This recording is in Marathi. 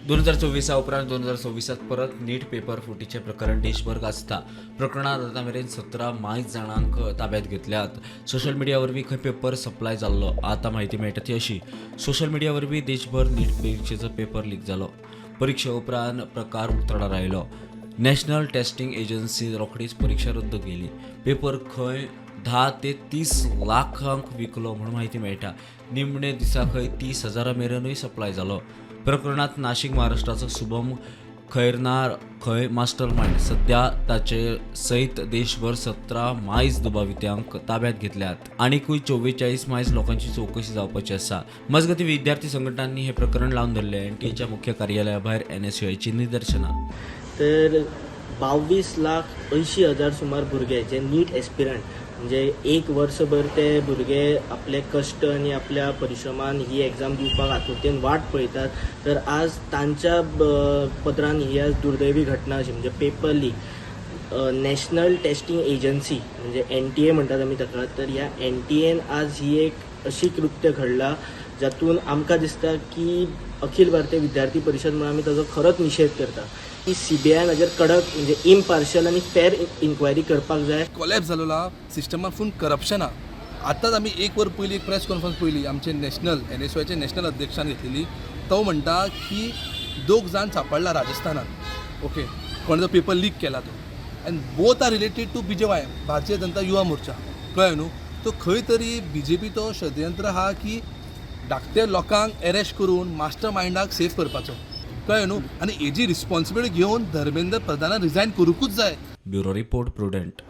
2024 उपरांत 2026 परत नीट पेपर फुटीचे प्रकरण देशभर गाजता. प्रकरणात आतामेरेन 17 मायज जाणांक ताब्यात घेतल्यात. सोशल मीडिया वरवीं खंय पेपर सप्लाय जाल्लो आतां म्हायती मेळटा ती अशी. सोशल मीडिया वरवीं देशभर नीट परीक्षेचो पेपर लीक जालो. परीक्षे उपरांत प्रकार उक्ताडार आयलो. नॅशनल टेस्टिंग एजन्सी रोखडीच परीक्षा रद्द केली. पेपर खंय 10 ते 30 लाखांक विकलो म्हणून म्हायती मेळटा. निमणे दिसा खंय 30,000 मेरेनूय सप्लाय जालो. प्रकरणात नाशिक महाराष्ट्राचो शुभम खैरनार खंय मास्टर माइंड. सध्या ताचे सयत देशभर 17 मायज दुबावित्यांक ताब्यात घेतल्यात. आनीकूय 44 मायज लोकांची चौकशी जावपाची आसा. मजगतीं विद्यार्थी संघटनांनी हे प्रकरण लावन धरले. एनटीएच्या मुख्य कार्यालया भायर NSUIची निदर्शनां. तर 22,80,000 सुमार भुरगे जे नीट एस्पिरंट म्हणजे एक वर्सभर ते भुरगे आपले कश्ट आणि आपल्या परिश्रमान ही एग्जाम दिवपाक आतुरतेन वाट पळयतात. तर आज तांच्या पदरान ही आज दुर्दैवी घटना अशी म्हणजे paper leak. National testing agency म्हणजे NTA म्हणटात आमी ताका. तर ह्या NTAन आज ही एक अशी कृत्य घडला जातून आमकां दिसता की अखिल भारतीय विद्यार्थी परिषद म्हणून आमी ताजो खरोच निशेध करता की CBIन हाजेर कडक म्हणजे इम्पार्शियल आणि फेर इन्क्वायरी करपाक जाय. कोलॅप्स जालोला सिस्टमाक फूल करप्शन आहा. आतांच आमी एक वर पयलीं एक प्रेस कॉन्फरन्स पयली आमचे नॅशनल NSUIचे नॅशनल अध्यक्षान घेतलेली. तो म्हणटा की 2 जाण सांपडला राजस्थानात. ओके, कोणे जो पेपर लीक केला तो. And both are related to BJY Bharatiya Janata Yuva Morcha. कळ्ळें न्हू. तो खंय तरी BJP तो षडयंत्र आहा की धाकटे लोकांक अरेस्ट करून मास्टर माइंडाक सेफ करपाचो. कळ्ळें न्हू. आनी हेजी रिस्पॉन्सिबिलिटी घेवन धर्मेंद्र प्रधानान रिजायन करूंकूच जाय. Bureau report prudent.